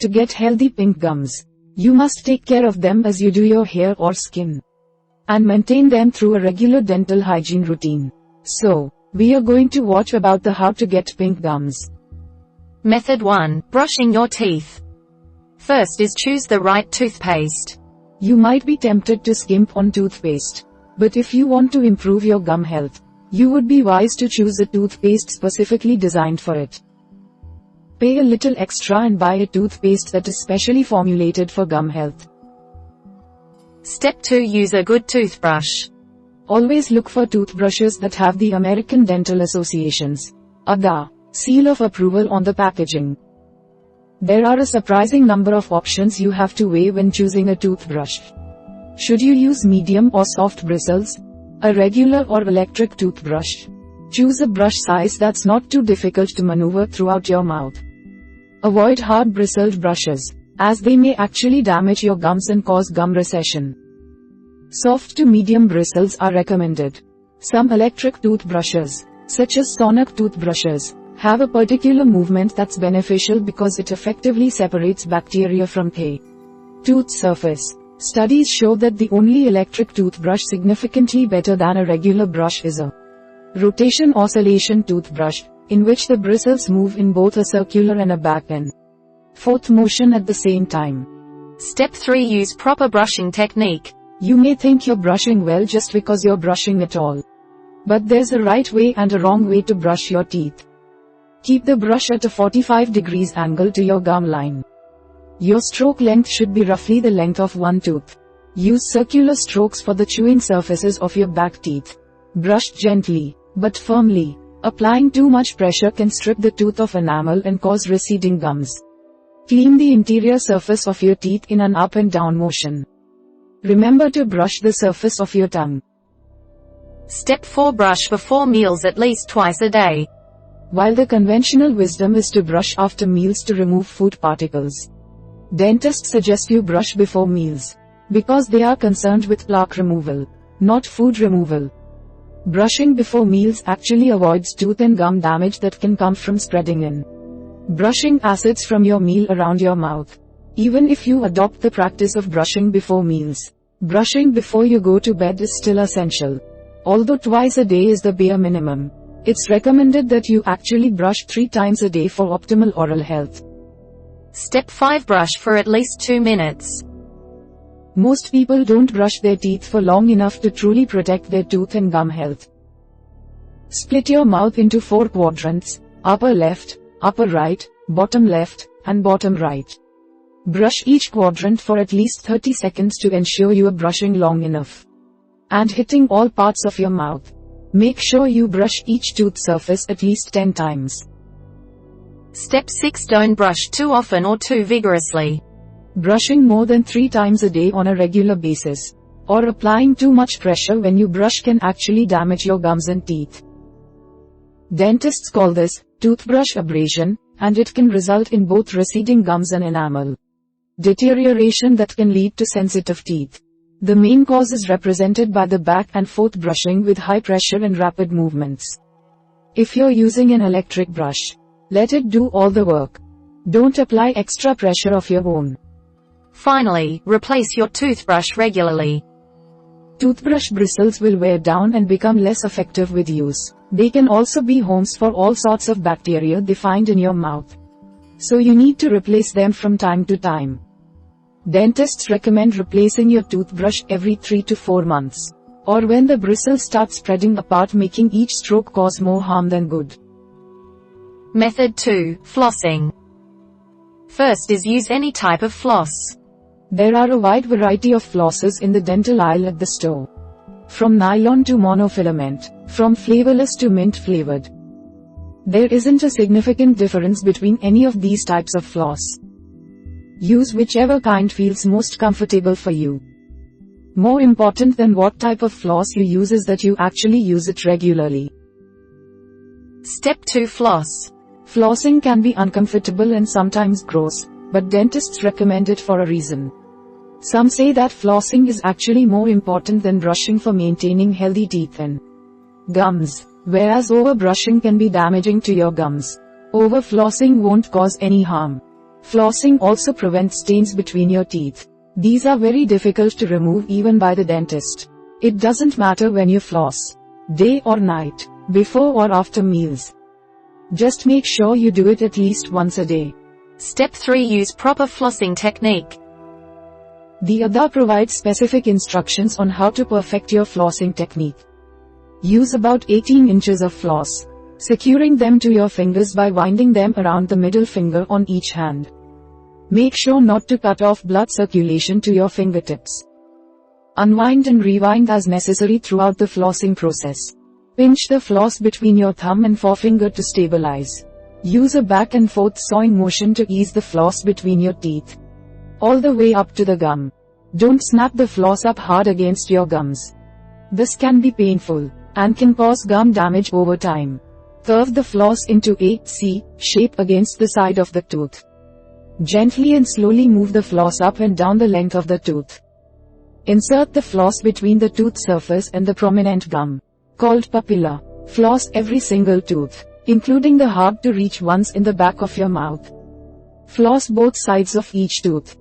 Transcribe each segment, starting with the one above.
To get healthy pink gums, you must take care of them as you do your hair or skin, and maintain them through a regular dental hygiene routine. So, we are going to watch about the how to get pink gums. Method 1. Brushing your teeth. First is choose the right toothpaste. You might be tempted to skimp on toothpaste, but if you want to improve your gum health, you would be wise to choose a toothpaste specifically designed for it. Pay a little extra and buy a toothpaste that is specially formulated for gum health. Step 2. Use a good toothbrush. Always look for toothbrushes that have the American Dental Association's ADA seal of approval on the packaging. There are a surprising number of options you have to weigh when choosing a toothbrush. Should you use medium or soft bristles? A regular or electric toothbrush? Choose a brush size that's not too difficult to maneuver throughout your mouth. Avoid hard bristled brushes, as they may actually damage your gums and cause gum recession. Soft to medium bristles are recommended. Some electric toothbrushes, such as sonic toothbrushes, have a particular movement that's beneficial because it effectively separates bacteria from the tooth surface. Studies show that the only electric toothbrush significantly better than a regular brush is a rotation oscillation toothbrush, in which the bristles move in both a circular and a back and forth motion at the same time. Step 3. Use proper brushing technique. You may think you're brushing well just because you're brushing at all. But there's a right way and a wrong way to brush your teeth. Keep the brush at a 45 degrees angle to your gum line. Your stroke length should be roughly the length of one tooth. Use circular strokes for the chewing surfaces of your back teeth. Brush gently, but firmly. Applying too much pressure can strip the tooth of enamel and cause receding gums. Clean the interior surface of your teeth in an up and down motion. Remember to brush the surface of your tongue. Step 4. Brush before meals at least twice a day. While the conventional wisdom is to brush after meals to remove food particles, dentists suggest you brush before meals, because they are concerned with plaque removal, not food removal. Brushing before meals actually avoids tooth and gum damage that can come from spreading in brushing acids from your meal around your mouth. Even if you adopt the practice of brushing before meals, brushing before you go to bed is still essential. Although twice a day is the bare minimum, it's recommended that you actually brush 3 times a day for optimal oral health. Step 5. Brush for at least 2 minutes. Most people don't brush their teeth for long enough to truly protect their tooth and gum health. Split your mouth into 4 quadrants: upper left, upper right, bottom left, and bottom right. Brush each quadrant for at least 30 seconds to ensure you are brushing long enough and hitting all parts of your mouth. Make sure you brush each tooth surface at least 10 times. Step 6. Don't brush too often or too vigorously. Brushing more than 3 times a day on a regular basis, or applying too much pressure when you brush can actually damage your gums and teeth. Dentists call this toothbrush abrasion, and it can result in both receding gums and enamel deterioration that can lead to sensitive teeth. The main cause is represented by the back and forth brushing with high pressure and rapid movements. If you're using an electric brush, let it do all the work. Don't apply extra pressure of your own. Finally, replace your toothbrush regularly. Toothbrush bristles will wear down and become less effective with use. They can also be homes for all sorts of bacteria they find in your mouth. So you need to replace them from time to time. Dentists recommend replacing your toothbrush every 3 to 4 months, or when the bristles start spreading apart, making each stroke cause more harm than good. Method 2. Flossing. First is use any type of floss. There are a wide variety of flosses in the dental aisle at the store. From nylon to monofilament, from flavorless to mint flavored. There isn't a significant difference between any of these types of floss. Use whichever kind feels most comfortable for you. More important than what type of floss you use is that you actually use it regularly. Step 2. Floss. Flossing can be uncomfortable and sometimes gross, but dentists recommend it for a reason. Some say that flossing is actually more important than brushing for maintaining healthy teeth and gums, whereas overbrushing can be damaging to your gums. Overflossing won't cause any harm. Flossing also prevents stains between your teeth. These are very difficult to remove even by the dentist. It doesn't matter when you floss, day or night, before or after meals. Just make sure you do it at least once a day. Step 3. Use proper flossing technique. The Ada provides specific instructions on how to perfect your flossing technique. Use about 18 inches of floss, securing them to your fingers by winding them around the middle finger on each hand. Make sure not to cut off blood circulation to your fingertips. Unwind and rewind as necessary throughout the flossing process. Pinch the floss between your thumb and forefinger to stabilize. Use a back and forth sawing motion to ease the floss between your teeth, all the way up to the gum. Don't snap the floss up hard against your gums. This can be painful, and can cause gum damage over time. Curve the floss into a C shape against the side of the tooth. Gently and slowly move the floss up and down the length of the tooth. Insert the floss between the tooth surface and the prominent gum, called papilla. Floss every single tooth, including the hard-to-reach ones in the back of your mouth. Floss both sides of each tooth.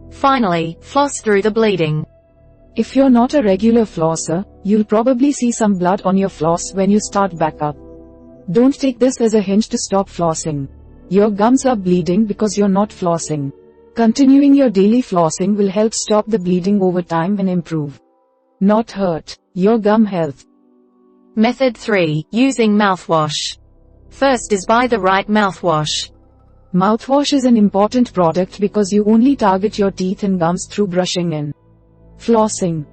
Finally, floss through the bleeding. If you're not a regular flosser, you'll probably see some blood on your floss when you start back up. Don't take this as a hint to stop flossing. Your gums are bleeding because you're not flossing. Continuing your daily flossing will help stop the bleeding over time and improve, not hurt, your gum health. Method 3. Using mouthwash. First is buy the right mouthwash. Mouthwash is an important product because you only target your teeth and gums through brushing and flossing.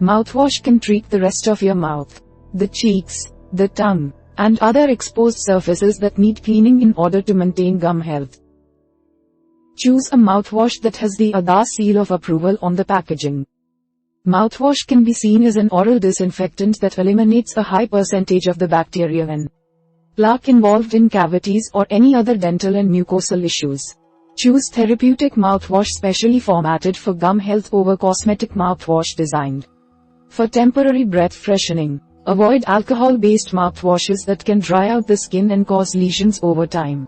Mouthwash can treat the rest of your mouth, the cheeks, the tongue, and other exposed surfaces that need cleaning in order to maintain gum health. Choose a mouthwash that has the Ada seal of approval on the packaging. Mouthwash can be seen as an oral disinfectant that eliminates a high percentage of the bacteria and plaque involved in cavities or any other dental and mucosal issues. Choose therapeutic mouthwash specially formatted for gum health over cosmetic mouthwash designed for temporary breath freshening. Avoid alcohol-based mouthwashes that can dry out the skin and cause lesions over time.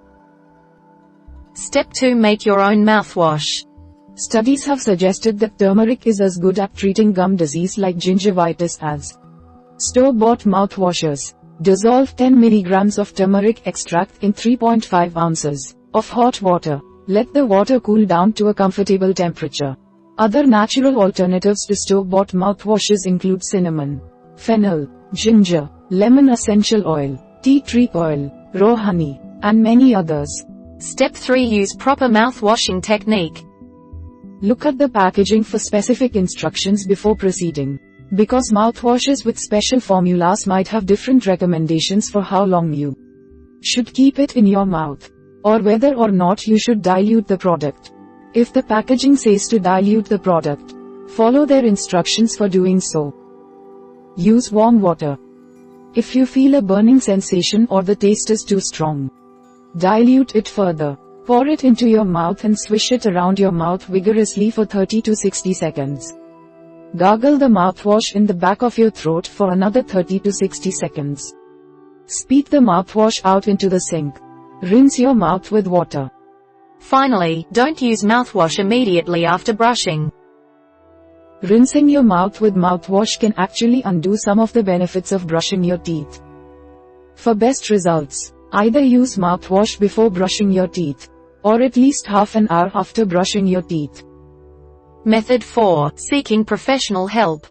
Step 2. Make your own mouthwash. Studies have suggested that turmeric is as good at treating gum disease like gingivitis as store-bought mouthwashes. Dissolve 10 mg of turmeric extract in 3.5 ounces of hot water. Let the water cool down to a comfortable temperature. Other natural alternatives to store-bought mouthwashes include cinnamon, fennel, ginger, lemon essential oil, tea tree oil, raw honey, and many others. Step 3. Use proper mouthwashing technique. Look at the packaging for specific instructions before proceeding, because mouthwashes with special formulas might have different recommendations for how long you should keep it in your mouth, or whether or not you should dilute the product. If the packaging says to dilute the product, follow their instructions for doing so. Use warm water. If you feel a burning sensation or the taste is too strong, dilute it further. Pour it into your mouth and swish it around your mouth vigorously for 30 to 60 seconds. Gargle the mouthwash in the back of your throat for another 30 to 60 seconds. Spit the mouthwash out into the sink. Rinse your mouth with water. Finally, don't use mouthwash immediately after brushing. Rinsing your mouth with mouthwash can actually undo some of the benefits of brushing your teeth. For best results, either use mouthwash before brushing your teeth, or at least half an hour after brushing your teeth. Method 4. Seeking professional help.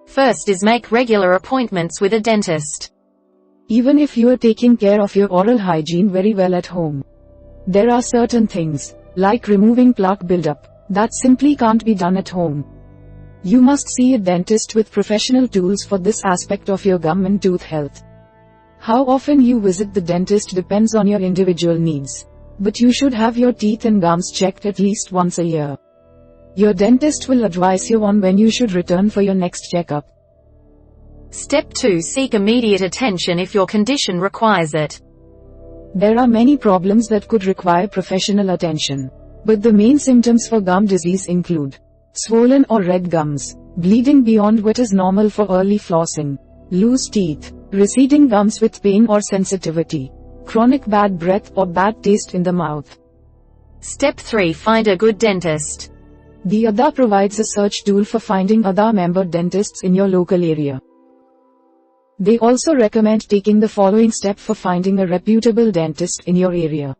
First is make regular appointments with a dentist. Even if you are taking care of your oral hygiene very well at home, there are certain things, like removing plaque buildup, that simply can't be done at home. You must see a dentist with professional tools for this aspect of your gum and tooth health. How often you visit the dentist depends on your individual needs, but you should have your teeth and gums checked at least once a year. Your dentist will advise you on when you should return for your next checkup. Step 2. Seek immediate attention if your condition requires it. There are many problems that could require professional attention, but the main symptoms for gum disease include swollen or red gums, bleeding beyond what is normal for early flossing, loose teeth, receding gums with pain or sensitivity, chronic bad breath or bad taste in the mouth, Step 3. Find a good dentist. The ADA provides a search tool for finding ADA member dentists in your local area. They also recommend taking the following step for finding a reputable dentist in your area.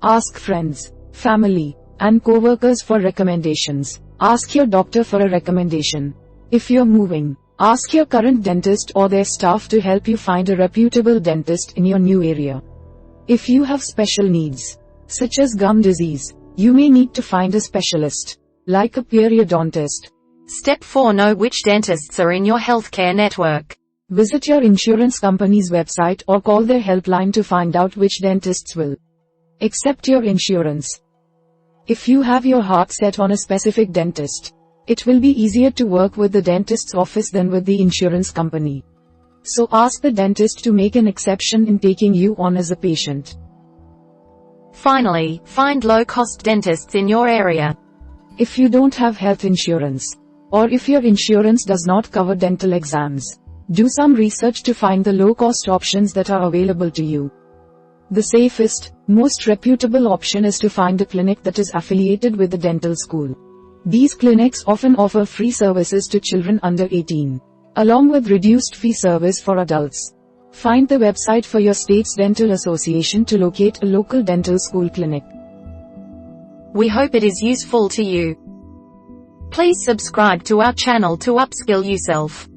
Ask friends, family, and co-workers for recommendations. Ask your doctor for a recommendation. If you're moving, ask your current dentist or their staff to help you find a reputable dentist in your new area. If you have special needs, such as gum disease, you may need to find a specialist, like a periodontist. Step 4. Know which dentists are in your healthcare network. Visit your insurance company's website or call their helpline to find out which dentists will accept your insurance. If you have your heart set on a specific dentist, it will be easier to work with the dentist's office than with the insurance company. So ask the dentist to make an exception in taking you on as a patient. Finally, find low-cost dentists in your area. If you don't have health insurance, or if your insurance does not cover dental exams, do some research to find the low-cost options that are available to you. The safest, most reputable option is to find a clinic that is affiliated with the dental school. These clinics often offer free services to children under 18, along with reduced fee service for adults. Find the website for your state's dental association to locate a local dental school clinic. We hope it is useful to you. Please subscribe to our channel to upskill yourself.